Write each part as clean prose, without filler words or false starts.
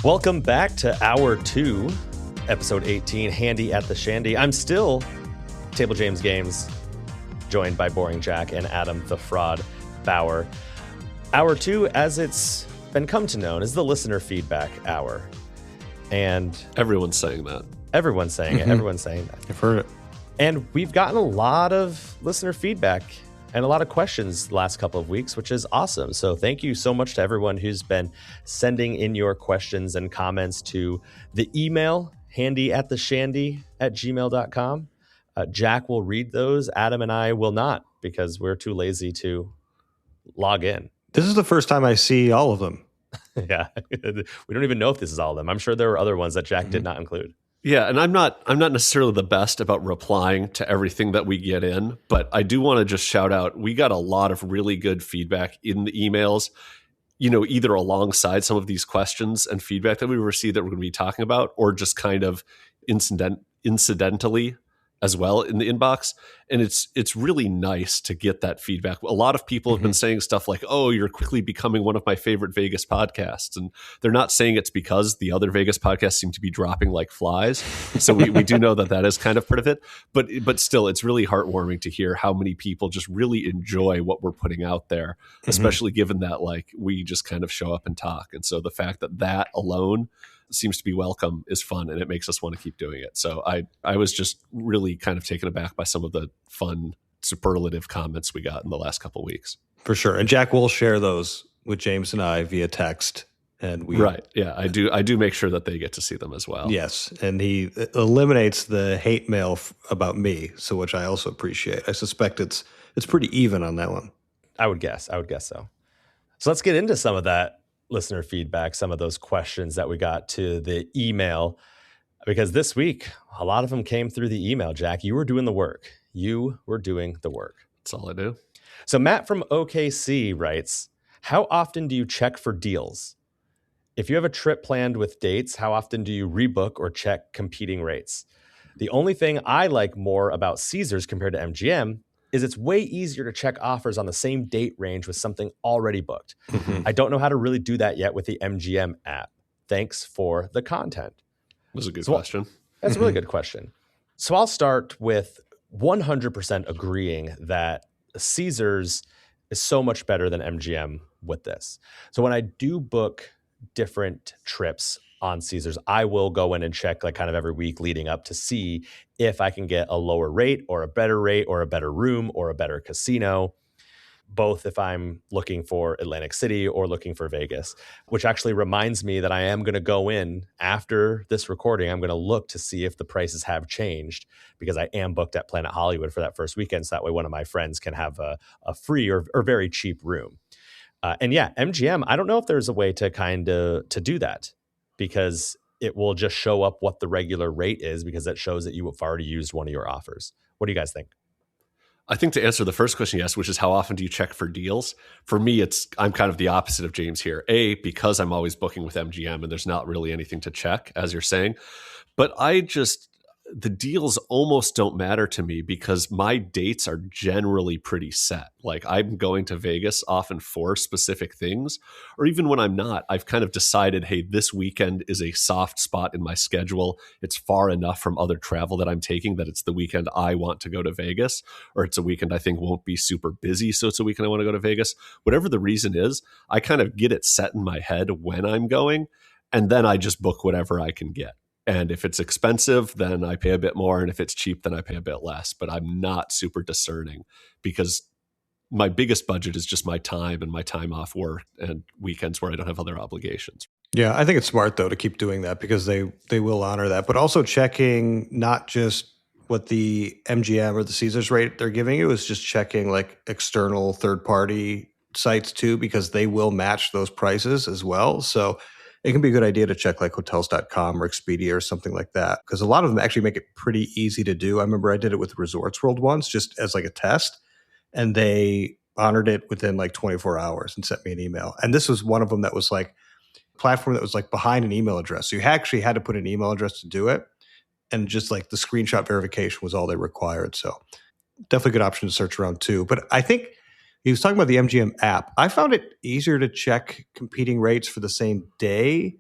Welcome back to Hour 2, Episode 18, Handy at the Shandy. I'm still Table James Games, joined by Boring Jack and Adam the Fraud Bauer. Hour 2, as it's been come to known, is the listener feedback hour. And everyone's saying that. Everyone's saying it. Everyone's saying that. I've heard it. And we've gotten a lot of listener feedback and a lot of questions the last couple of weeks, which is awesome. So thank you so much to everyone who's been sending in your questions and comments to the email, handyatheshandy@gmail.com. Jack will read those. Adam and I will not, because we're too lazy to log in. This is the first time I see all of them. Yeah. We don't even know if this is all of them. I'm sure there were other ones that Jack did not include. Yeah, and I'm not necessarily the best about replying to everything that we get in, but I do want to just shout out, we got a lot of really good feedback in the emails, either alongside some of these questions and feedback that we received that we're going to be talking about, or just kind of incidentally as well in the inbox. And it's really nice to get that feedback. A lot of people have been saying stuff like, oh, you're quickly becoming one of my favorite Vegas podcasts. And they're not saying it's because the other Vegas podcasts seem to be dropping like flies. So we do know that is kind of part of it. But still, it's really heartwarming to hear how many people just really enjoy what we're putting out there, especially given that we just kind of show up and talk. And so the fact that alone seems to be welcome is fun, and it makes us want to keep doing it. So I was just really kind of taken aback by some of the fun superlative comments we got in the last couple of weeks. For sure. And Jack will share those with James and I via text. And right. Yeah, I do make sure that they get to see them as well. Yes. And he eliminates the hate mail about me, so which I also appreciate. I suspect it's pretty even on that one. I would guess so. So let's get into some of that listener feedback, some of those questions that we got to the email, because this week a lot of them came through the email. Jack, you were doing the work. That's all I do. So Matt from OKC writes, how often do you check for deals? If you have a trip planned with dates, how often do you rebook or check competing rates? The only thing I like more about Caesars compared to MGM is it's way easier to check offers on the same date range with something already booked. I don't know how to really do that yet with the MGM app. Thanks for the content. That's a good question. That's a really good question. So I'll start with 100% agreeing that Caesars is so much better than MGM with this. So when I do book different trips on Caesars, I will go in and check kind of every week leading up to see if I can get a lower rate or a better room or a better casino, both if I'm looking for Atlantic City or looking for Vegas, which actually reminds me that I am going to go in after this recording. I'm going to look to see if the prices have changed, because I am booked at Planet Hollywood for that first weekend. So that way one of my friends can have a free or very cheap room. And yeah, MGM, I don't know if there's a way to to do that, because it will just show up what the regular rate is, because that shows that you have already used one of your offers. What do you guys think? I think to answer the first question, yes, which is how often do you check for deals? For me, I'm kind of the opposite of James here. Because I'm always booking with MGM and there's not really anything to check, as you're saying. But the deals almost don't matter to me, because my dates are generally pretty set. I'm going to Vegas often for specific things, or even when I'm not, I've kind of decided, hey, this weekend is a soft spot in my schedule. It's far enough from other travel that I'm taking that it's the weekend I want to go to Vegas, or it's a weekend I think won't be super busy, so it's a weekend I want to go to Vegas. Whatever the reason is, I kind of get it set in my head when I'm going, and then I just book whatever I can get. And if it's expensive, then I pay a bit more. And if it's cheap, then I pay a bit less. But I'm not super discerning, because my biggest budget is just my time and my time off work and weekends where I don't have other obligations. Yeah, I think it's smart, though, to keep doing that, because they will honor that. But also checking not just what the MGM or the Caesars rate they're giving you, is just checking external third-party sites too, because they will match those prices as well. So it can be a good idea to check hotels.com or Expedia or something like that, because a lot of them actually make it pretty easy to do. I remember I did it with Resorts World once, just as a test, and they honored it within 24 hours and sent me an email. And this was one of them that was a platform that was behind an email address. So you actually had to put an email address to do it. And just the screenshot verification was all they required. So definitely a good option to search around too. But I think he was talking about the MGM app. I found it easier to check competing rates for the same day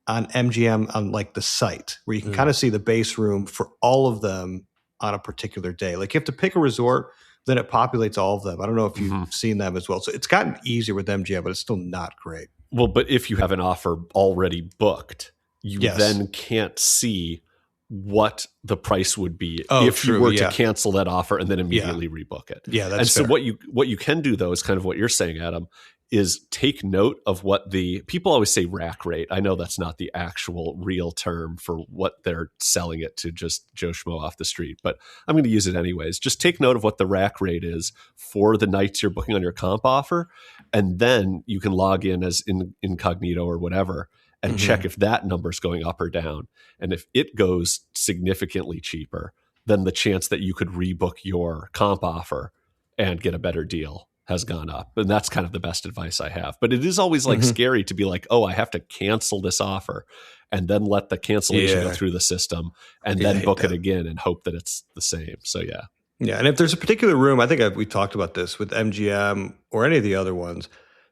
on MGM on like the site where you can kind of see the base room for all of them on a particular day. Like you have to pick a resort, then it populates all of them. I don't know if you've seen them as well. So it's gotten easier with MGM, but it's still not great. Well, but if you have an offer already booked, you then can't see what the price would be if you were to cancel that offer and then immediately rebook it. Yeah, that's and so fair. what you can do though is kind of what you're saying, Adam, is take note of what the people always say rack rate. I know that's not the actual real term for what they're selling it to just Joe Schmo off the street, but I'm going to use it anyways. Just take note of what the rack rate is for the nights you're booking on your comp offer, and then you can log in as incognito or whatever and check if that number's going up or down. And if it goes significantly cheaper, then the chance that you could rebook your comp offer and get a better deal has gone up. And that's kind of the best advice I have. But it is always like scary to be like, oh, I have to cancel this offer and then let the cancellation go through the system and then book it again and hope that it's the same. So yeah. Yeah. And if there's a particular room, I think we talked about this with MGM or any of the other ones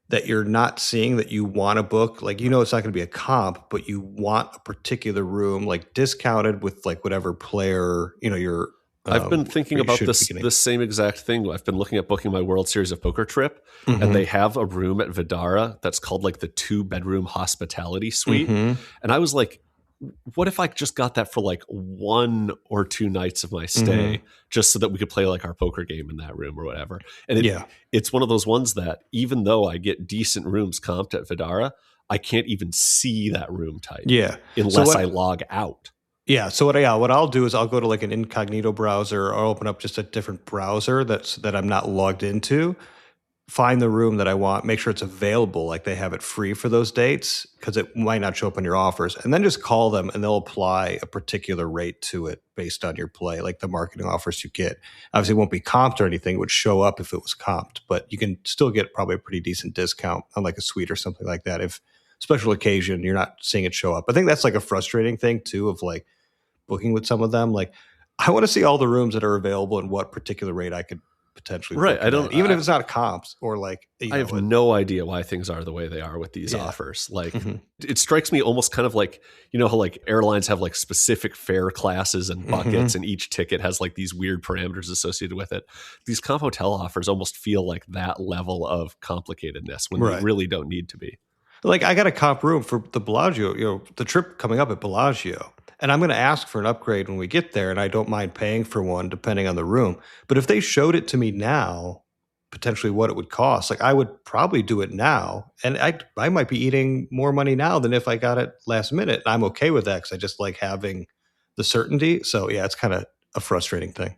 that you're not seeing that you want to book, like, it's not going to be a comp, but you want a particular room like discounted with like whatever player, you're I've been thinking about the same exact thing. I've been looking at booking my World Series of Poker trip, and they have a room at Vidara that's called like the 2-bedroom hospitality suite. And I was like, what if I just got that for like 1 or 2 nights of my stay, just so that we could play like our poker game in that room or whatever? And it's one of those ones that even though I get decent rooms comped at Vidara, I can't even see that room type unless I log out. Yeah. So what I'll do is I'll go to like an incognito browser or open up just a different browser that I'm not logged into, find the room that I want, make sure it's available, like they have it free for those dates because it might not show up on your offers, and then just call them and they'll apply a particular rate to it based on your play, like the marketing offers you get. Obviously it won't be comped or anything. It would show up if it was comped, but you can still get probably a pretty decent discount on like a suite or something like that. If special occasion, you're not seeing it show up. I think that's like a frustrating thing too, of like booking with some of them. Like I want to see all the rooms that are available and what particular rate I could potentially book even if it's not comps or like, I have no idea why things are the way they are with these offers. Like it strikes me almost kind of like, how like airlines have like specific fare classes and buckets and each ticket has like these weird parameters associated with it. These comp hotel offers almost feel like that level of complicatedness when they really don't need to be. Like I got a comp room for the Bellagio, the trip coming up at Bellagio, and I'm going to ask for an upgrade when we get there, and I don't mind paying for one depending on the room. But if they showed it to me now, potentially what it would cost, like I would probably do it now, and I might be eating more money now than if I got it last minute. And I'm okay with that because I just like having the certainty. So yeah, it's kind of a frustrating thing.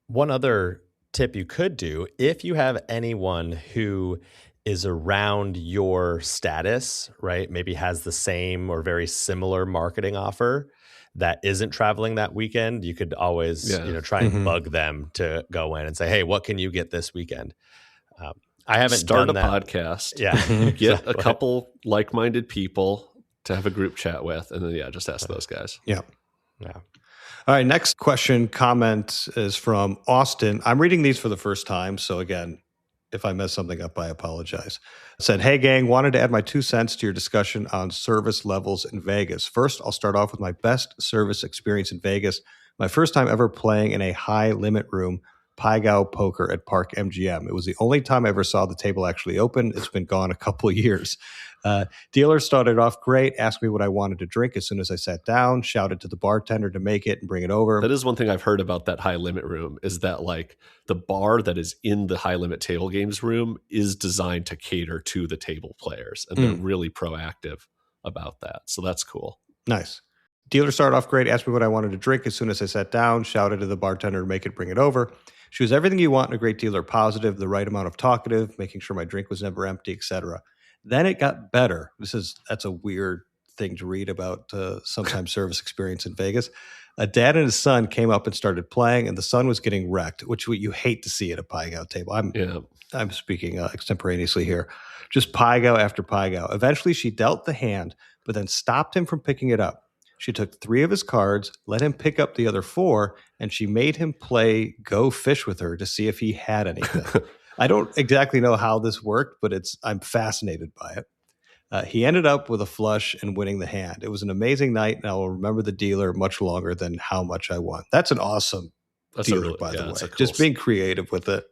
One other tip you could do, if you have anyone who is around your status, right? Maybe has the same or very similar marketing offer that isn't traveling that weekend, you could always, try and bug them to go in and say, hey, what can you get this weekend? I haven't done that. Start a podcast. Yeah. Get a couple like-minded people to have a group chat with, and then, just ask those guys. Yeah. All right. Next comment is from Austin. I'm reading these for the first time. So again, if I mess something up, I apologize. It said, hey, gang, wanted to add my 2 cents to your discussion on service levels in Vegas. First, I'll start off with my best service experience in Vegas. My first time ever playing in a high limit room, Paigao Poker at Park MGM. It was the only time I ever saw the table actually open. It's been gone a couple of years. Dealer started off great, asked me what I wanted to drink as soon as I sat down, shouted to the bartender to make it and bring it over. That is one thing I've heard about that high limit room, is that like the bar that is in the high limit table games room is designed to cater to the table players, and they're really proactive about that. So that's cool. Nice. Dealer started off great, asked me what I wanted to drink as soon as I sat down, shouted to the bartender to make it, bring it over. She was everything you want in a great dealer, positive, the right amount of talkative, making sure my drink was never empty, etc. Then it got better. That's a weird thing to read about sometimes service experience in Vegas. A dad and his son came up and started playing, and the son was getting wrecked, which you hate to see at a Paigao table. I'm speaking extemporaneously here. Just Paigao after Paigao. Eventually, she dealt the hand, but then stopped him from picking it up. She took 3 of his cards, let him pick up the other 4, and she made him play Go Fish with her to see if he had anything. I don't exactly know how this worked, but I'm fascinated by it. He ended up with a flush and winning the hand. It was an amazing night, and I will remember the dealer much longer than how much I won. That's an awesome dealer, by the way. That's a cool Just being creative with it.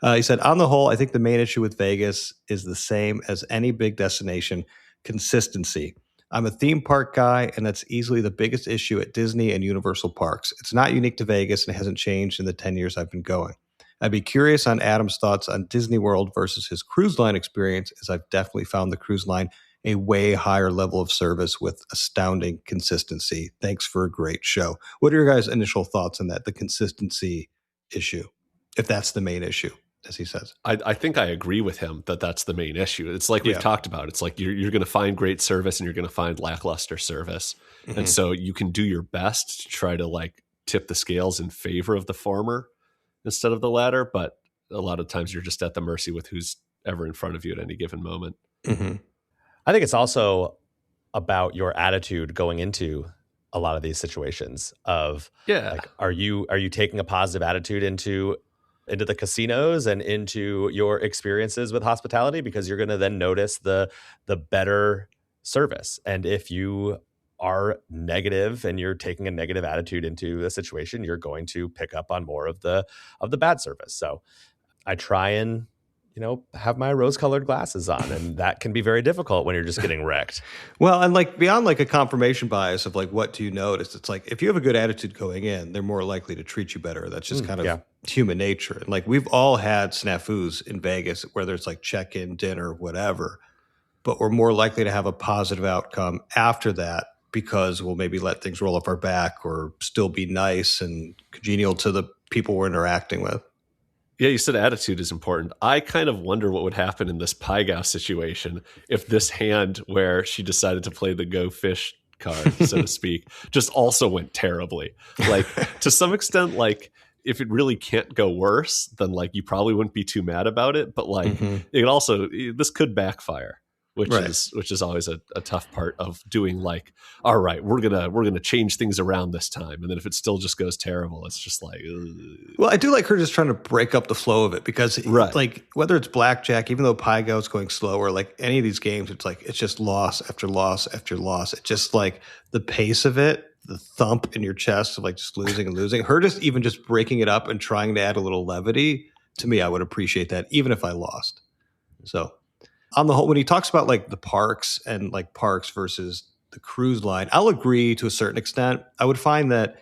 He said, on the whole, I think the main issue with Vegas is the same as any big destination: consistency. I'm a theme park guy, and that's easily the biggest issue at Disney and Universal parks. It's not unique to Vegas and it hasn't changed in the 10 years I've been going. I'd be curious on Adam's thoughts on Disney World versus his cruise line experience, as I've definitely found the cruise line a way higher level of service with astounding consistency. Thanks for a great show. What are your guys' initial thoughts on that, the consistency issue, if that's the main issue, as he says? I think I agree with him that that's the main issue. It's like we've talked about. It's like you're going to find great service and you're going to find lackluster service. Mm-hmm. And so you can do your best to try to like tip the scales in favor of the former instead of the latter. But a lot of times you're just at the mercy with who's ever in front of you at any given moment. Mm-hmm. I think it's also about your attitude going into a lot of these situations of like, are you taking a positive attitude into the casinos and into your experiences with hospitality, because you're going to then notice the better service. And if you are negative and you're taking a negative attitude into the situation, you're going to pick up on more of the bad service. So I try and, have my rose-colored glasses on, and that can be very difficult when you're just getting wrecked. Well, and like beyond like a confirmation bias of like, what do you notice? It's like, if you have a good attitude going in, they're more likely to treat you better. That's just kind of human nature. And like, we've all had snafus in Vegas, whether it's like check-in, dinner, whatever, but we're more likely to have a positive outcome after that because we'll maybe let things roll off our back or still be nice and congenial to the people we're interacting with. Yeah, you said attitude is important. I kind of wonder what would happen in this Pygow situation if this hand where she decided to play the go fish card, so to speak, just also went terribly. Like, to some extent, like, if it really can't go worse, then like you probably wouldn't be too mad about it. But like it also, this could backfire, which is always a tough part of doing like, all right, we're gonna change things around this time, and then if it still just goes terrible, it's just like, ugh. Well, I do like her just trying to break up the flow of it, because like whether it's blackjack, even though Pygow's going slower, like any of these games, it's like it's just loss after loss after loss. It's just like the pace of it, the thump in your chest of like just losing and losing. Her just even just breaking it up and trying to add a little levity, to me, I would appreciate that even if I lost. So on the whole, when he talks about like the parks and like parks versus the cruise line, I'll agree to a certain extent. I would find that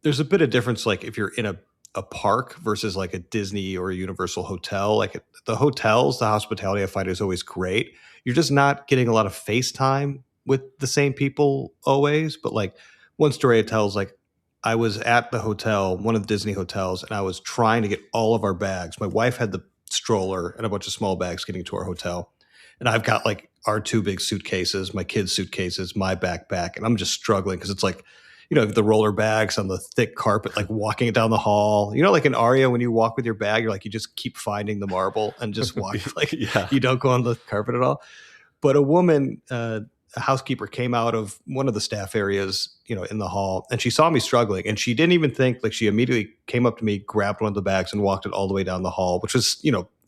there's a bit of difference, like if you're in a park versus like a Disney or a Universal hotel. Like the hotels, the hospitality I find is always great. You're just not getting a lot of face time with the same people always. But like one story it tells, like I was at the hotel, one of the Disney hotels, and I was trying to get all of our bags. My wife had the stroller and a bunch of small bags getting to our hotel. And I've got like our two big suitcases, my kids' suitcases, my backpack, and I'm just struggling because it's like, the roller bags on the thick carpet, like walking it down the hall. Like in Aria, when you walk with your bag, you're like, you just keep finding the marble and just walk like you don't go on the carpet at all. But a woman, a housekeeper, came out of one of the staff areas, in the hall, and she saw me struggling, and she didn't even think, like she immediately came up to me, grabbed one of the bags and walked it all the way down the hall, which was,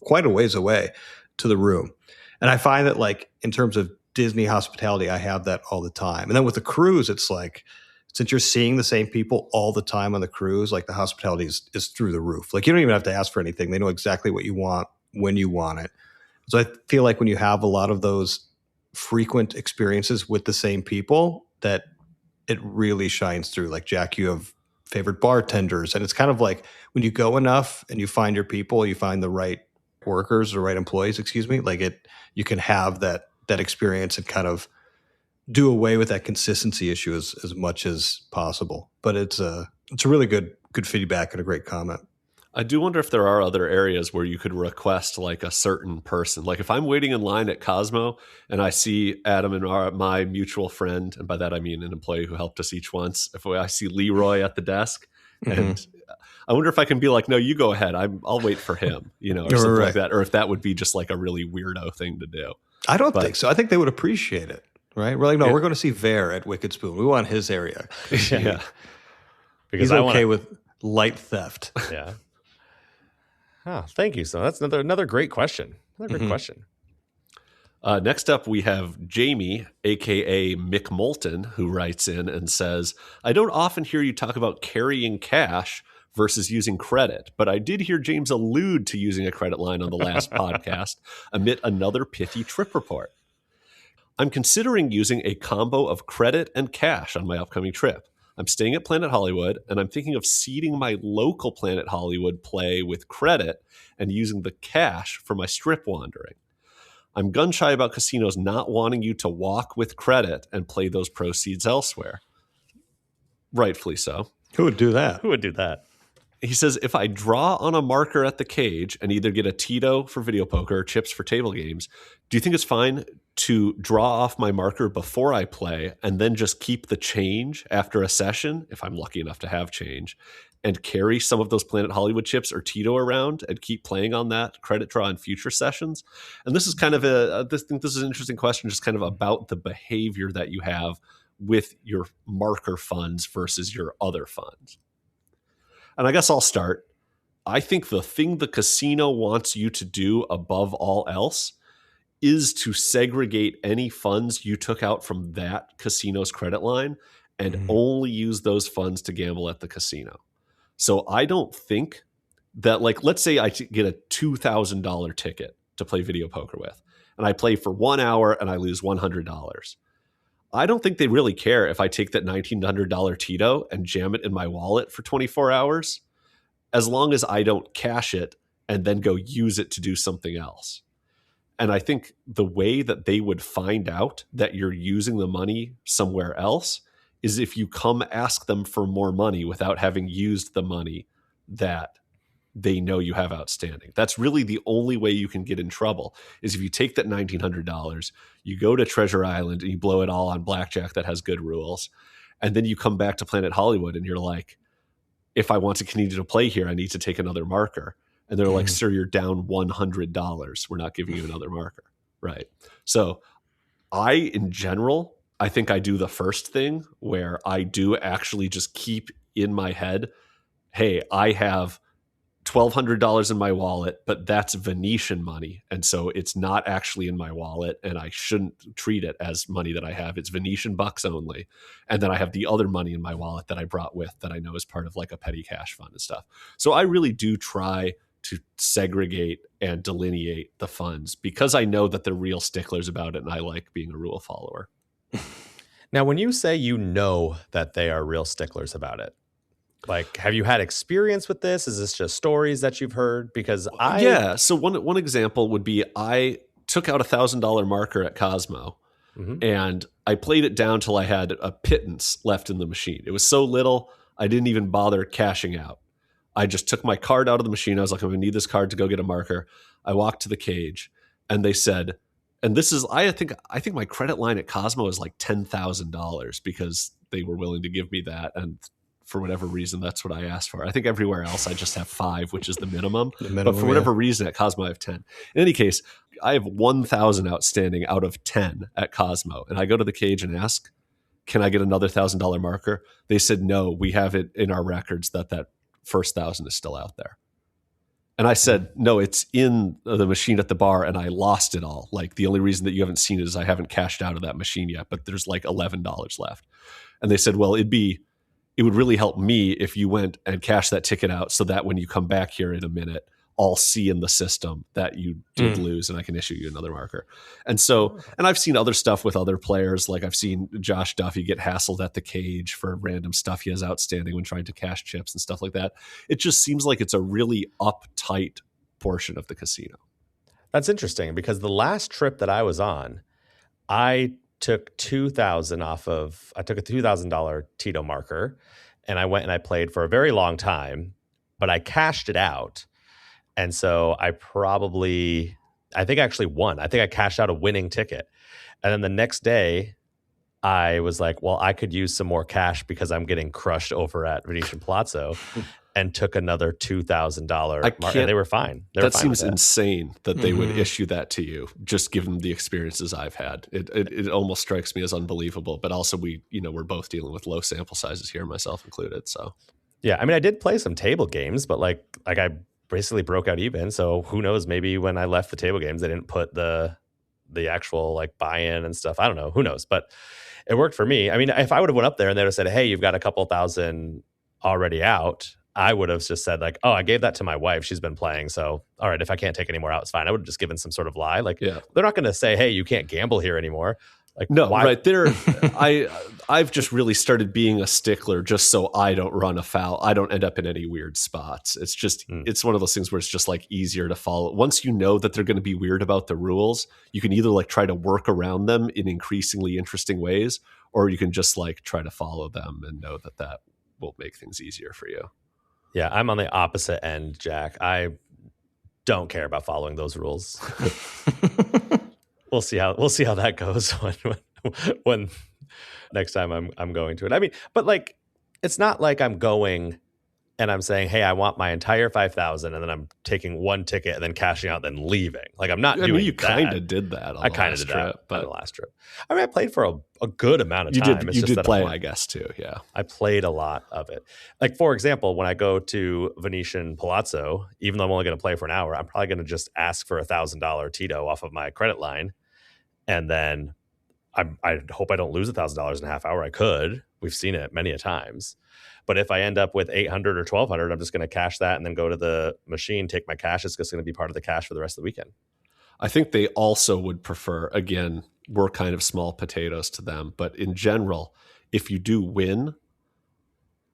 quite a ways away to the room. And I find that like in terms of Disney hospitality, I have that all the time. And then with the cruise, it's like, since you're seeing the same people all the time on the cruise, like the hospitality is through the roof. Like you don't even have to ask for anything. They know exactly what you want when you want it. So I feel like when you have a lot of those frequent experiences with the same people, that it really shines through. Like Jack, you have favorite bartenders, and it's kind of like when you go enough and you find your people, you find the right workers or right employees, like you can have that experience and kind of do away with that consistency issue as much as possible. But it's a really good feedback and a great comment. I do wonder if there are other areas where you could request like a certain person. Like if I'm waiting in line at Cosmo and I see Adam and my mutual friend, and by that I mean an employee who helped us each once, if I see Leroy at the desk, and I wonder if I can be like, no, you go ahead. I'll wait for him, or something like that. Or if that would be just like a really weirdo thing to do. I don't think so. I think they would appreciate it, right? We're like, no, we're going to see Vare at Wicked Spoon. We want his area. Yeah. Because he's okay with light theft. Yeah. Oh, thank you. So that's another great question. Another great question. Next up, we have Jamie, a.k.a. Mick Moulton, who writes in and says, I don't often hear you talk about carrying cash versus using credit, but I did hear James allude to using a credit line on the last podcast amid another pithy trip report. I'm considering using a combo of credit and cash on my upcoming trip. I'm staying at Planet Hollywood, and I'm thinking of seeding my local Planet Hollywood play with credit and using the cash for my strip wandering. I'm gun shy about casinos not wanting you to walk with credit and play those proceeds elsewhere. Rightfully so. Who would do that? Who would do that? He says, if I draw on a marker at the cage and either get a Tito for video poker or chips for table games, do you think it's fine to draw off my marker before I play and then just keep the change after a session, if I'm lucky enough to have change, and carry some of those Planet Hollywood chips or Tito around and keep playing on that credit draw in future sessions? And this is kind of I think this is an interesting question, just kind of about the behavior that you have with your marker funds versus your other funds. And I guess I'll start. I think the thing the casino wants you to do above all else is to segregate any funds you took out from that casino's credit line and only use those funds to gamble at the casino. So I don't think that, like, let's say I get a $2,000 ticket to play video poker with, and I play for 1 hour and I lose $100. I don't think they really care if I take that $1,900 Tito and jam it in my wallet for 24 hours, as long as I don't cash it and then go use it to do something else. And I think the way that they would find out that you're using the money somewhere else is if you come ask them for more money without having used the money that they know you have outstanding. That's really the only way you can get in trouble, is if you take that $1,900, you go to Treasure Island and you blow it all on blackjack that has good rules. And then you come back to Planet Hollywood and you're like, if I want to continue to play here, I need to take another marker. And they're like, sir, you're down $100. We're not giving you another marker. Right. So in general, I think I do the first thing where I do actually just keep in my head, hey, I have $1,200 in my wallet, but that's Venetian money. And so it's not actually in my wallet, and I shouldn't treat it as money that I have. It's Venetian bucks only. And then I have the other money in my wallet that I brought with that I know is part of like a petty cash fund and stuff. So I really do try to segregate and delineate the funds because I know that they're real sticklers about it, and I like being a rule follower. Now, when you say you know that they are real sticklers about it, like, have you had experience with this? Is this just stories that you've heard? Because Yeah. So one example would be I took out $1,000 marker at Cosmo, and I played it down till I had a pittance left in the machine. It was so little, I didn't even bother cashing out. I just took my card out of the machine. I was like, I'm going to need this card to go get a marker. I walked to the cage, and they said, and this is, I think my credit line at Cosmo is like $10,000 because they were willing to give me that. And for whatever reason, that's what I asked for. I think everywhere else I just have 5, which is the minimum. But for whatever reason at Cosmo, I have 10. In any case, I have 1,000 outstanding out of 10 at Cosmo. And I go to the cage and ask, can I get another $1,000 marker? They said, no, we have it in our records that first 1,000 is still out there. And I said, no, it's in the machine at the bar and I lost it all. Like, the only reason that you haven't seen it is I haven't cashed out of that machine yet, but there's like $11 left. And they said, well, it would really help me if you went and cashed that ticket out so that when you come back here in a minute, I'll see in the system that you did lose and I can issue you another marker. And so, and I've seen other stuff with other players. Like I've seen Josh Duffy get hassled at the cage for random stuff he has outstanding when trying to cash chips and stuff like that. It just seems like it's a really uptight portion of the casino. That's interesting because the last trip that I was on, I took $2,000 I took a $2,000 Tito marker and I went and I played for a very long time, but I cashed it out. And so I think I actually won. I think I cashed out a winning ticket. And then the next day I was like, well, I could use some more cash because I'm getting crushed over at Venetian Palazzo, and took another $2,000 marker. They were fine. That seems insane that they would issue that to you, just given the experiences I've had. It almost strikes me as unbelievable, but also we're both dealing with low sample sizes here, myself included. So yeah, I mean, I did play some table games, but like I basically broke out even. So who knows, maybe when I left the table games, they didn't put the the actual like buy-in and stuff. I don't know, who knows, but it worked for me. I mean, if I would have went up there and they'd have said, hey, you've got a couple thousand already out, I would have just said like, oh, I gave that to my wife. She's been playing. So, all right, if I can't take any more out, it's fine. I would have just given some sort of lie. Like, they're not going to say, hey, you can't gamble here anymore. Like, no, why? right there. I've just really started being a stickler just so I don't run afoul. I don't end up in any weird spots. It's just, it's one of those things where it's just like easier to follow. Once you know that they're going to be weird about the rules, you can either like try to work around them in increasingly interesting ways, or you can just like try to follow them and know that that will make things easier for you. Yeah, I'm on the opposite end, Jack. I don't care about following those rules. We'll see how that goes when next time I'm going to it. I mean, but like, it's not like I'm going and I'm saying, hey, I want my entire 5,000, and then I'm taking one ticket and then cashing out, then leaving. Like, I'm not doing that. You kind of did that on I kind of did that on the last trip. I mean, I played for a good amount of time. You did play, I guess, too. Yeah. I played a lot of it. Like, for example, when I go to Venetian Palazzo, even though I'm only going to play for an hour, I'm probably going to just ask for $1,000 Tito off of my credit line. And then I hope I don't lose $1,000 in a half hour. I could. We've seen it many a times. But if I end up with 800 or 1,200, I'm just going to cash that and then go to the machine, take my cash. It's just going to be part of the cash for the rest of the weekend. I think they also would prefer, again, we're kind of small potatoes to them, but in general, if you do win,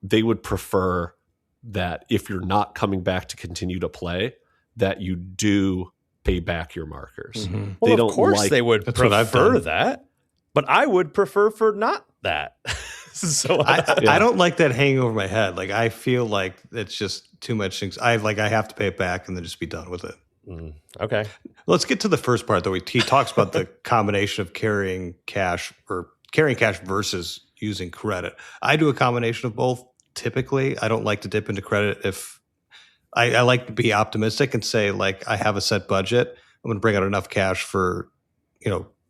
they would prefer that if you're not coming back to continue to play, that you do pay back your markers. Mm-hmm. Well, of course they would prefer that, but I would prefer for not that. So I don't like that hanging over my head. Like, I feel like it's just too much things. I have to pay it back and then just be done with it. Okay. Let's get to the first part, though. He talks about the combination of carrying cash versus using credit. I do a combination of both. Typically, I don't like to dip into credit if I like to be optimistic and say, like, I have a set budget. I'm going to bring out enough cash for,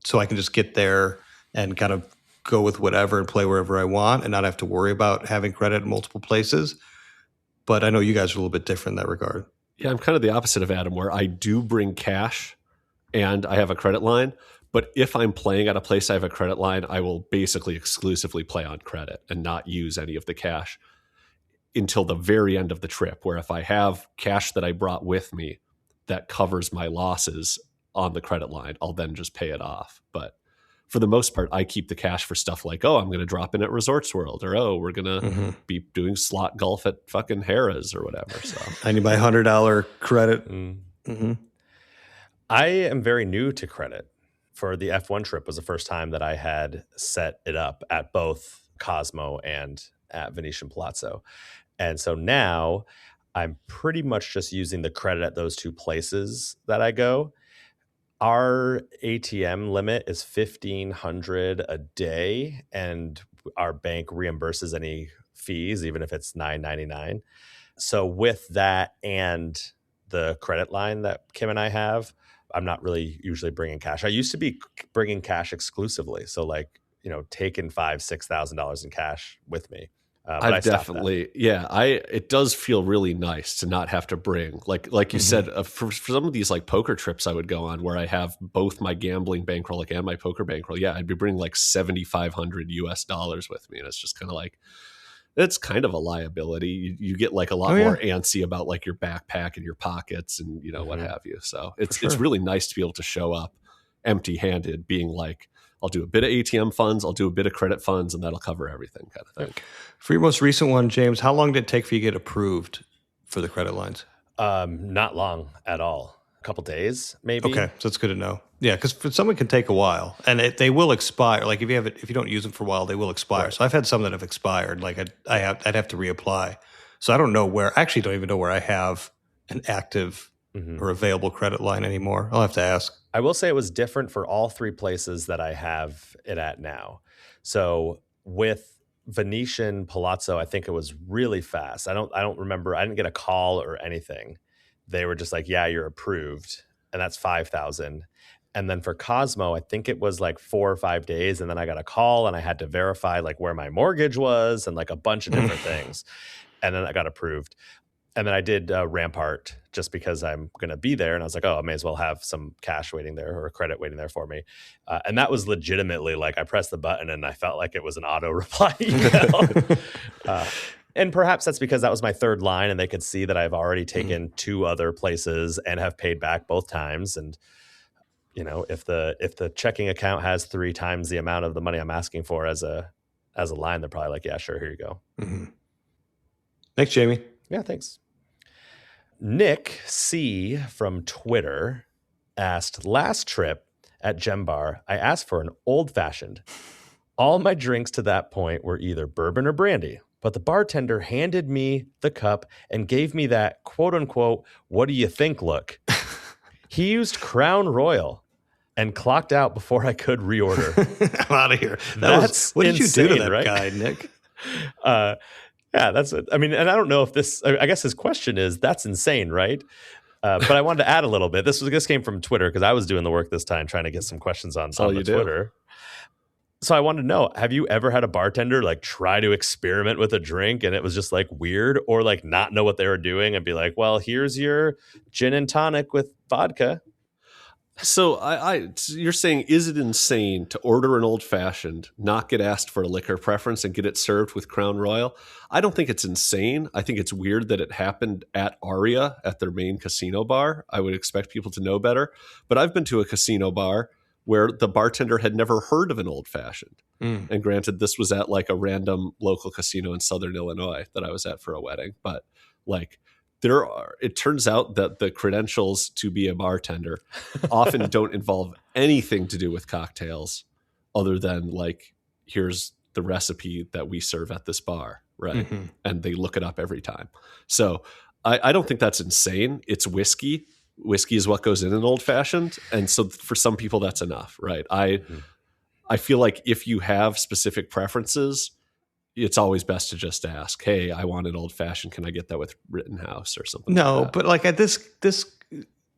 so I can just get there and kind of go with whatever and play wherever I want and not have to worry about having credit in multiple places. But I know you guys are a little bit different in that regard. Yeah, I'm kind of the opposite of Adam, where I do bring cash and I have a credit line. But if I'm playing at a place I have a credit line, I will basically exclusively play on credit and not use any of the cash until the very end of the trip, where if I have cash that I brought with me that covers my losses on the credit line, I'll then just pay it off. But for the most part, I keep the cash for stuff like, oh, I'm going to drop in at Resorts World, or, oh, we're going to be doing slot golf at fucking Harrah's or whatever. So I need my $100 credit. I am very new to credit. For the F1 trip was the first time that I had set it up at both Cosmo and at Venetian Palazzo. And so now I'm pretty much just using the credit at those two places that I go. Our ATM limit is $1,500 a day, and our bank reimburses any fees, even if it's $9.99. So with that and the credit line that Kim and I have, I'm not really usually bringing cash. I used to be bringing cash exclusively, so like taking $5,000-$6,000 in cash with me. I've definitely, it does feel really nice to not have to bring, like you said, for some of these like poker trips I would go on where I have both my gambling bankroll and my poker bankroll. Yeah, I'd be bringing like $7,500 with me, and it's just kind of like, it's kind of a liability. You get like a lot more antsy about like your backpack and your pockets and what have you. So it's really nice to be able to show up empty-handed, being like, I'll do a bit of ATM funds, I'll do a bit of credit funds, and that'll cover everything, kind of thing. For your most recent one, James, how long did it take for you to get approved for the credit lines? Not long at all. A couple days, maybe. Okay, so that's good to know. Yeah, because for some it can take a while, and they will expire. Like if you don't use them for a while, they will expire. Right. So I've had some that have expired. Like I'd have to reapply. So I don't know where. I actually don't even know where I have an active or available credit line anymore. I'll have to ask. I will say it was different for all three places that I have it at now. So with Venetian Palazzo, I think it was really fast. I don't remember. I didn't get a call or anything. They were just like, yeah, you're approved. And that's 5,000. And then for Cosmo, I think it was like 4 or 5 days. And then I got a call and I had to verify like where my mortgage was and like a bunch of different things. And then I got approved. And then I did Rampart just because I'm going to be there. And I was like, oh, I may as well have some cash waiting there or a credit waiting there for me. And that was legitimately like I pressed the button and I felt like it was an auto reply email. And perhaps that's because that was my third line and they could see that I've already taken 2 other places and have paid back both times. And, you know, if the checking account has 3 times the amount of the money I'm asking for as a line, they're probably like, yeah, sure, here you go. Mm-hmm. Thanks, Jamie. Yeah, thanks. Nick C. from Twitter asked, last trip at Gem Bar, I asked for an old-fashioned. All my drinks to that point were either bourbon or brandy, but the bartender handed me the cup and gave me that quote-unquote, what do you think look? He used Crown Royal and clocked out before I could reorder. I'm out of here. What did you do to that guy, Nick? Yeah, that's it. I mean, and I don't know if this, I guess his question is, that's insane, right? But I wanted to add a little bit. This came from Twitter because I was doing the work this time trying to get some questions on the Twitter. So I wanted to know, have you ever had a bartender like try to experiment with a drink and it was just like weird, or like not know what they were doing and be like, well, here's your gin and tonic with vodka? So you're saying, is it insane to order an old fashioned, not get asked for a liquor preference and get it served with Crown Royal? I don't think it's insane. I think it's weird that it happened at Aria at their main casino bar. I would expect people to know better. But I've been to a casino bar where the bartender had never heard of an old fashioned. And granted, this was at like a random local casino in Southern Illinois that I was at for a wedding. But like, it turns out that the credentials to be a bartender often don't involve anything to do with cocktails other than like, here's the recipe that we serve at this bar, right? Mm-hmm. And they look it up every time. So I don't think that's insane. It's whiskey. Whiskey is what goes in an old fashioned. And so for some people that's enough, right? I feel like if you have specific preferences, it's always best to just ask, hey, I want an old fashioned. Can I get that with Rittenhouse or something? No, like that? But like at this,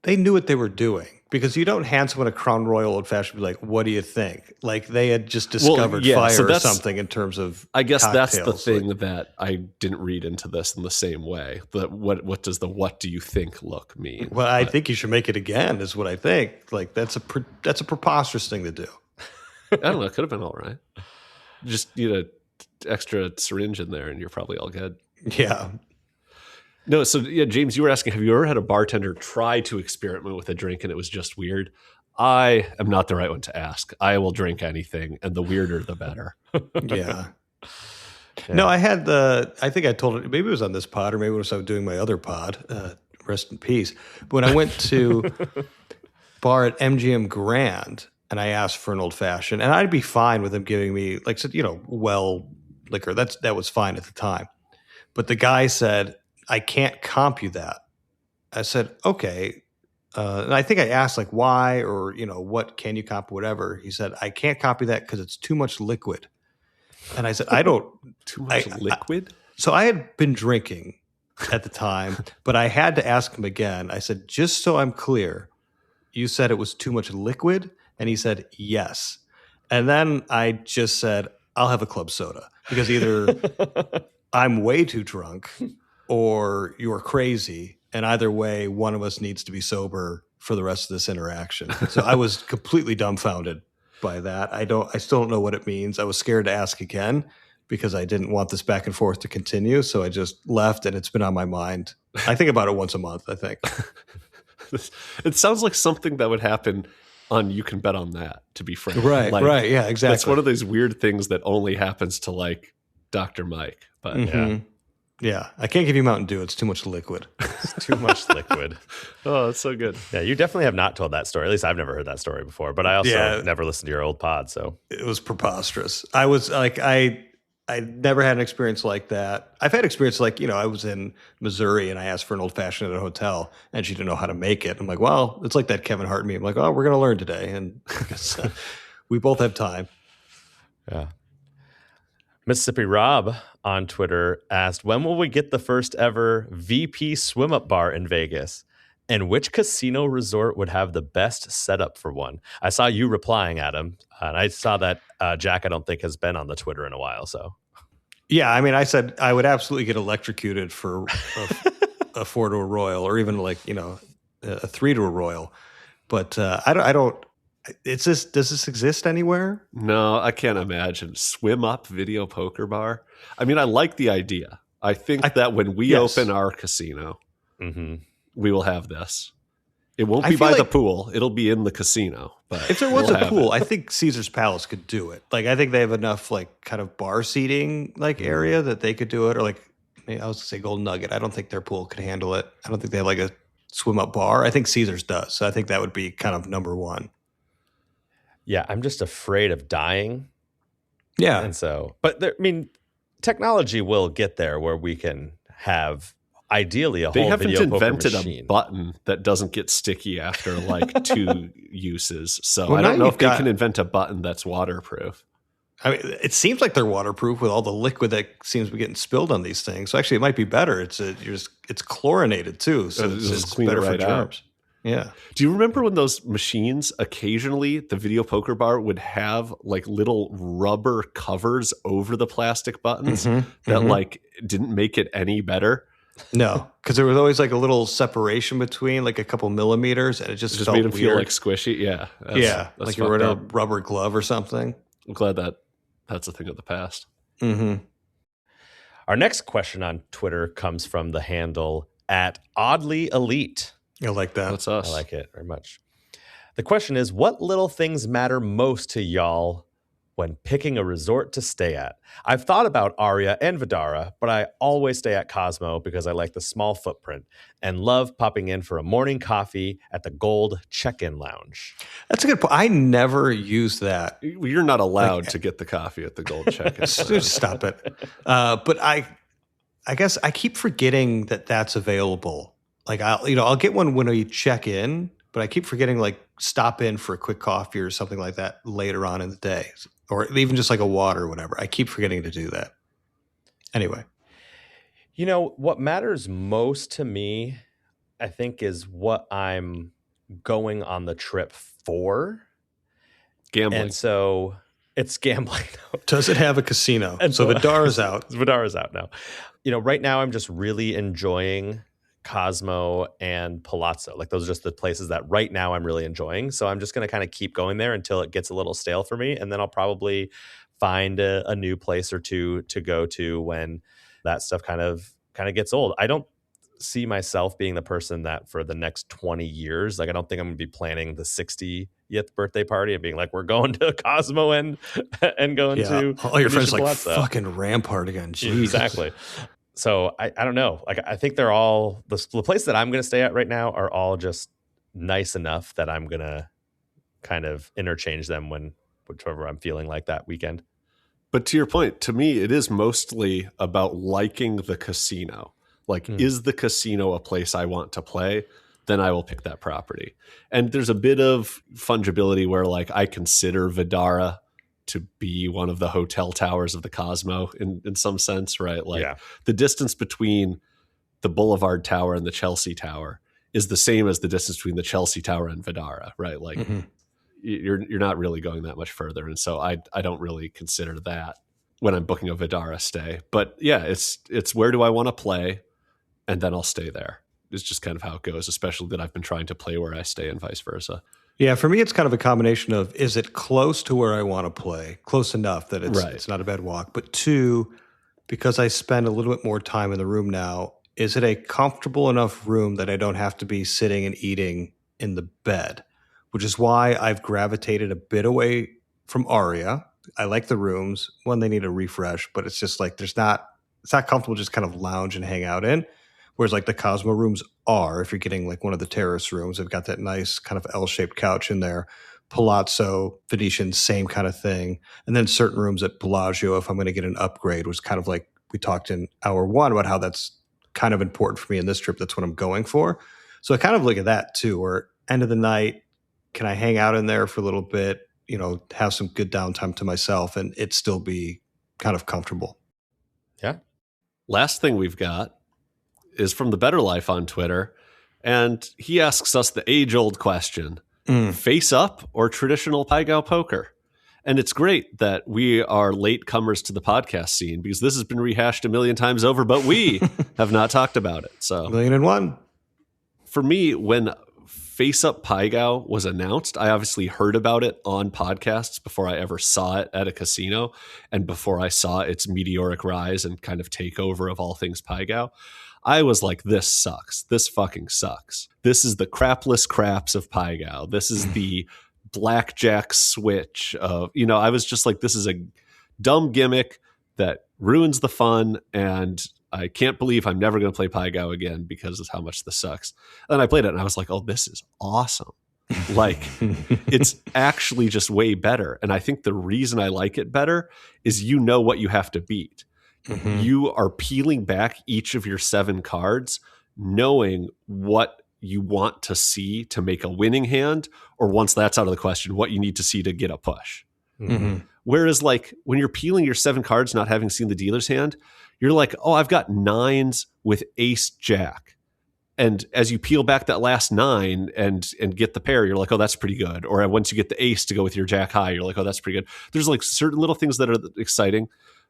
they knew what they were doing, because you don't hand someone a Crown Royal old fashioned, be like, what do you think? Like they had just discovered fire or something in terms of I guess cocktails. That's the thing that I didn't read into this in the same way. But what does the what do you think look mean? Well, I think you should make it again is what I think. Like that's a preposterous thing to do. I don't know. It could have been all right. Just need a extra syringe in there and you're probably all good. Yeah. No, so yeah, James, you were asking, have you ever had a bartender try to experiment with a drink and it was just weird? I am not the right one to ask. I will drink anything, and the weirder the better. Yeah. No, I had I think I told it, maybe it was on this pod or maybe it was I was doing my other pod, rest in peace. But when I went to bar at MGM Grand and I asked for an old fashioned, and I'd be fine with them giving me, like, well liquor. That was fine at the time. But the guy said, I can't comp you that. I said, okay. And I think I asked like why, or, what can you comp, whatever. He said, I can't copy that because it's too much liquid. And I said, I don't. Too much liquid? So I had been drinking at the time, but I had to ask him again. I said, just so I'm clear, you said it was too much liquid? And he said, yes. And then I just said, I'll have a club soda, because either I'm way too drunk or you're crazy. And either way, one of us needs to be sober for the rest of this interaction. So I was completely dumbfounded by that. I still don't know what it means. I was scared to ask again because I didn't want this back and forth to continue. So I just left, and it's been on my mind. I think about it once a month, I think. It sounds like something that would happen on You Can Bet on That, to be frank. Right, right. Yeah, exactly. It's one of those weird things that only happens to like Dr. Mike. But yeah. Yeah, I can't give you Mountain Dew. It's too much liquid. It's too much liquid. Oh, that's so good. Yeah, you definitely have not told that story. At least I've never heard that story before. But I also never listened to your old pod. So it was preposterous. I was like, I never had an experience like that. I've had experience like, I was in Missouri and I asked for an old fashioned at a hotel and she didn't know how to make it. I'm like, well, it's like that Kevin Hart meme. I'm like, oh, we're going to learn today. And we both have time. Yeah. Mississippi Rob on Twitter asked, when will we get the first ever VP swim up bar in Vegas? And which casino resort would have the best setup for one? I saw you replying, Adam, and I saw that Jack, I don't think, has been on the Twitter in a while. So, yeah, I mean, I said I would absolutely get electrocuted for a 4-door Royal, or even like, you know, a 3-door Royal. But I don't. It's just, does this exist anywhere? No, I can't imagine. Swim up video poker bar. I mean, I like the idea. I think that when we open our casino, we will have this. It won't be by the pool. It'll be in the casino. But if there was a pool, I think Caesar's Palace could do it. Like, I think they have enough like kind of bar seating like area that they could do it. Or like, I was gonna say Golden Nugget. I don't think their pool could handle it. I don't think they have like a swim up bar. I think Caesar's does. So I think that would be kind of number one. Yeah, I'm just afraid of dying. Yeah. And so, but there, I mean, technology will get there where we can have ideally a whole video poker machine. They haven't invented a button that doesn't get sticky after like 2 uses. So I don't know if they can invent a button that's waterproof. I mean, it seems like they're waterproof with all the liquid that seems to be getting spilled on these things. So actually, it might be better. It's chlorinated too, so it's better for germs. Yeah. Do you remember when those machines, occasionally the video poker bar would have like little rubber covers over the plastic buttons that like didn't make it any better? No, because there was always like a little separation between like a couple millimeters, and it just felt made them weird. Feel like squishy. Yeah. That's like you were in a rubber glove or something. I'm glad that's a thing of the past. Our next question on Twitter comes from the handle @OddlyElite. I like that. That's us. I like it very much. The question is, what little things matter most to y'all when picking a resort to stay at? I've thought about Aria and Vidara, but I always stay at Cosmo because I like the small footprint and love popping in for a morning coffee at the Gold Check-In Lounge. That's a good point. I never use that. You're not allowed to get the coffee at the Gold Check-In Lounge. Stop it. But I guess I keep forgetting that that's available. Like I'll get one when we check in, but I keep forgetting like stop in for a quick coffee or something like that later on in the day, or even just like a water or whatever. I keep forgetting to do that. Anyway, you know what matters most to me, I think, is what I'm going on the trip for. Gambling. And so it's gambling. Does it have a casino? And so Vidara's out. Vidara's out now. You know, right now I'm just really enjoying Cosmo and Palazzo. Like those are just the places that right now I'm really enjoying. So I'm just going to kind of keep going there until it gets a little stale for me. And then I'll probably find a new place or two to go to when that stuff kind of gets old. I don't see myself being the person that for the next 20 years, like I don't think I'm going to be planning the 60th birthday party and being like, we're going to Cosmo and going to all your friends Palazzo. Like fucking Rampart again. Jesus. Exactly. So I don't know. Like I think they're all the place that I'm going to stay at right now are all just nice enough that I'm going to kind of interchange them whichever I'm feeling like that weekend. But to your point, to me, it is mostly about liking the casino. Like, is the casino a place I want to play? Then I will pick that property. And there's a bit of fungibility where like I consider Vidara to be one of the hotel towers of the Cosmo in some sense, right? Like the distance between the Boulevard Tower and the Chelsea Tower is the same as the distance between the Chelsea Tower and Vidara, right? Like you're not really going that much further. And so I don't really consider that when I'm booking a Vidara stay. But yeah, it's where do I want to play? And then I'll stay there. It's just kind of how it goes, especially that I've been trying to play where I stay and vice versa. Yeah, for me, it's kind of a combination of, is it close to where I want to play? Close enough that it's not a bad walk. But 2, because I spend a little bit more time in the room now, is it a comfortable enough room that I don't have to be sitting and eating in the bed? Which is why I've gravitated a bit away from Aria. I like the rooms. One, they need a refresh, but it's just like it's not comfortable just kind of lounge and hang out in. Whereas like the Cosmo rooms are, if you're getting like one of the terrace rooms, they've got that nice kind of L-shaped couch in there. Palazzo, Venetian, same kind of thing. And then certain rooms at Bellagio, if I'm going to get an upgrade, was kind of like we talked in hour 1 about how that's kind of important for me in this trip. That's what I'm going for. So I kind of look at that too, where end of the night, can I hang out in there for a little bit, have some good downtime to myself and it still be kind of comfortable. Yeah. Last thing we've got is from the Better Life on Twitter. And he asks us the age-old question, face up or traditional Pai Gow poker? And it's great that we are latecomers to the podcast scene because this has been rehashed a million times over, but we have not talked about it. So 1,000,001. For me, when Face Up Paigao was announced, I obviously heard about it on podcasts before I ever saw it at a casino and before I saw its meteoric rise and kind of takeover of all things Paigao. I was like, this sucks. This fucking sucks. This is the crapless craps of Paigao. This is the blackjack switch of, I was just like, this is a dumb gimmick that ruins the fun, and I can't believe I'm never going to play Paigao again because of how much this sucks. And I played it and I was like, oh, this is awesome. Like, it's actually just way better. And I think the reason I like it better is what you have to beat. Mm-hmm. You are peeling back each of your 7 cards, knowing what you want to see to make a winning hand, or once that's out of the question, what you need to see to get a push. Mm-hmm. Whereas like when you're peeling your 7 cards, not having seen the dealer's hand, you're like, oh, I've got 9s with ace jack. And as you peel back that last 9 and get the pair, you're like, oh, that's pretty good. Or once you get the ace to go with your jack high, you're like, oh, that's pretty good. There's like certain little things that are exciting.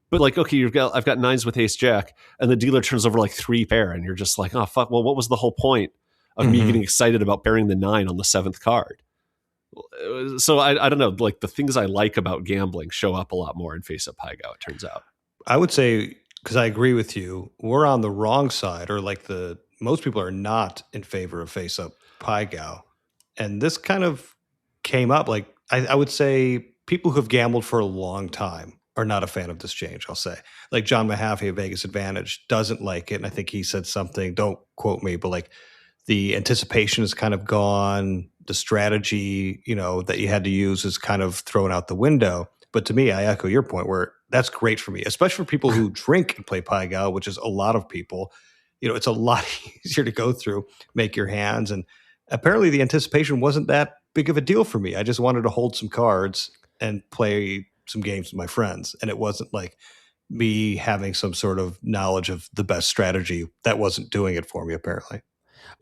But like, okay, I've got 9s with ace jack, and the dealer turns over like 3 pair, and you're just like, oh fuck, well, what was the whole point of me getting excited about pairing the 9 on the 7th card? So I don't know, like the things I like about gambling show up a lot more in Face Up Paigao, it turns out. I would say, because I agree with you, we're on the wrong side, or like most people are not in favor of Face Up Paigao. And this kind of came up, like I would say people who have gambled for a long time are not a fan of this change, I'll say. Like John Mahaffey of Vegas Advantage doesn't like it. And I think he said something, don't quote me, but like the anticipation is kind of gone. The strategy, that you had to use is kind of thrown out the window. But to me, I echo your point where that's great for me, especially for people who drink and play Paigao, which is a lot of people. It's a lot easier to go through, make your hands. And apparently the anticipation wasn't that big of a deal for me. I just wanted to hold some cards and play some games with my friends. And it wasn't like me having some sort of knowledge of the best strategy. That wasn't doing it for me, apparently.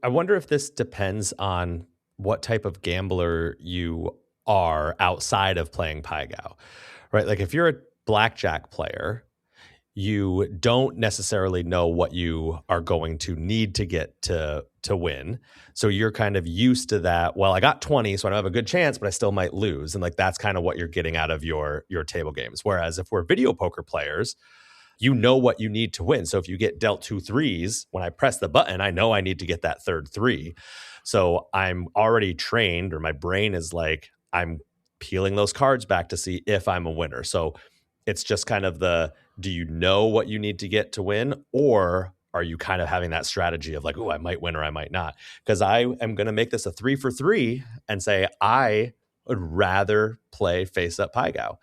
I wonder if this depends on what type of gambler you are outside of playing Paigao, right? Like if you're a blackjack player, you don't necessarily know what you are going to need to get to win. So you're kind of used to that. Well, I got 20, so I don't have a good chance, but I still might lose. And like that's kind of what you're getting out of your table games. Whereas if we're video poker players, you know what you need to win. So if you get dealt 2 3s, when I press the button, I know I need to get that third 3. So I'm already trained, or my brain is like, I'm peeling those cards back to see if I'm a winner. So it's just kind of do you know what you need to get to win? Or are you kind of having that strategy of like, oh, I might win or I might not? Because I am going to make this a 3 for 3 and say, I would rather play Face Up Paigao.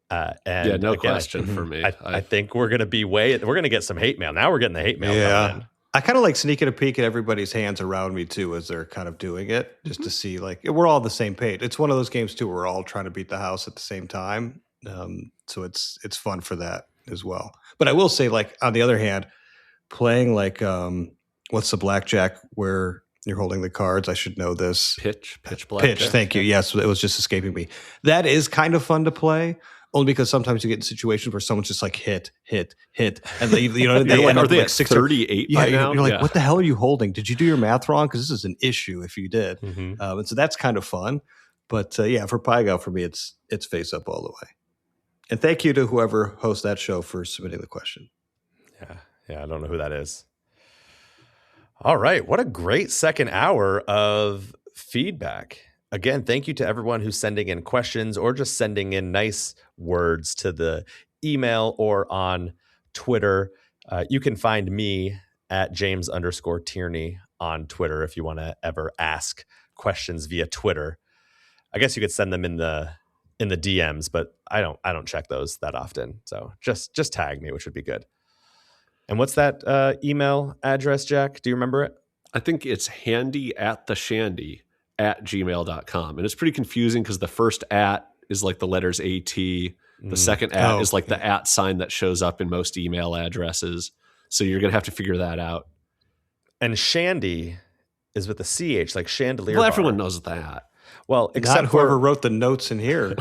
And no question for me. I think we're going to get some hate mail. Now we're getting the hate mail coming in. I kind of like sneaking a peek at everybody's hands around me too as they're kind of doing it, just to see like we're all on the same page. It's one of those games too where we're all trying to beat the house at the same time. So it's fun for that as well. But I will say, like on the other hand, playing like what's the blackjack where you're holding the cards? I should know this. Pitch blackjack. Pitch. Thank you. Yes, it was just escaping me. That is kind of fun to play. Only because sometimes you get in situations where someone's just like hit, and they end up like at 38 by now? You're like, what the hell are you holding? Did you do your math wrong? Because this is an issue if you did. Mm-hmm. And so that's kind of fun. But for Paigao, for me, it's Face Up all the way. And thank you to whoever hosts that show for submitting the question. Yeah, I don't know who that is. All right, what a great second hour of feedback. Again, thank you to everyone who's sending in questions or just sending in nice words to the email or on Twitter. You can find me at James_Tierney on Twitter if you want to ever ask questions via Twitter. I guess you could send them in the DMs, but I don't check those that often. So just tag me, which would be good. And what's that email address, Jack? Do you remember it? I think it's handyatttheshandy@gmail.com. And it's pretty confusing because the first at is like the letters AT. The second at is like the at sign that shows up in most email addresses. So you're going to have to figure that out. And Shandy is with the CH, like chandelier. Well, bar. everyone knows that. Well, Not whoever wrote the notes in here.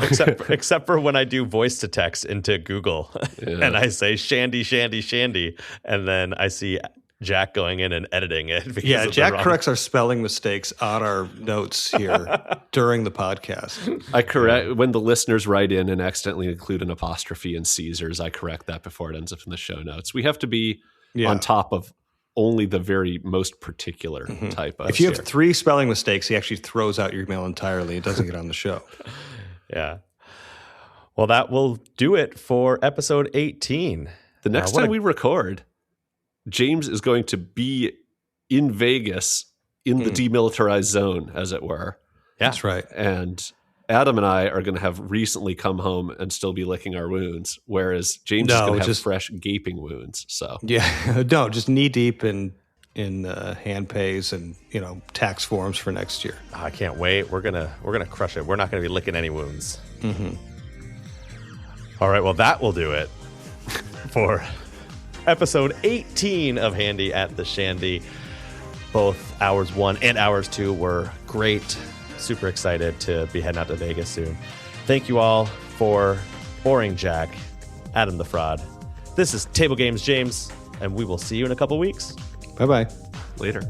except for when I do voice to text into Google and I say Shandy, Shandy, Shandy, and then I see Jack going in and editing it. Yeah, Jack corrects our spelling mistakes on our notes here during the podcast. I correct when the listeners write in and accidentally include an apostrophe in Caesars. I correct that before it ends up in the show notes. We have to be on top of only the very most particular typos. If you have 3 spelling mistakes, he actually throws out your email entirely. It doesn't get on the show. Yeah. Well, that will do it for episode 18. The next time we record, James is going to be in Vegas in the demilitarized zone, as it were. Yeah. That's right. And Adam and I are going to have recently come home and still be licking our wounds, whereas James is going to have fresh gaping wounds. So no, just knee deep in hand pays and tax forms for next year. I can't wait. We're gonna crush it. We're not gonna be licking any wounds. All right. Well, that will do it for episode 18 of Handy at the Shandy. Both hours 1 and hours 2 were great. Super excited to be heading out to Vegas soon. Thank you all for Boring Jack, Adam the Fraud. This is Table Games James, and we will see you in a couple weeks. Bye-bye. Later.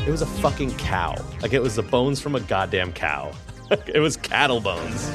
It was a fucking cow. Like, it was the bones from a goddamn cow. It was cattle bones.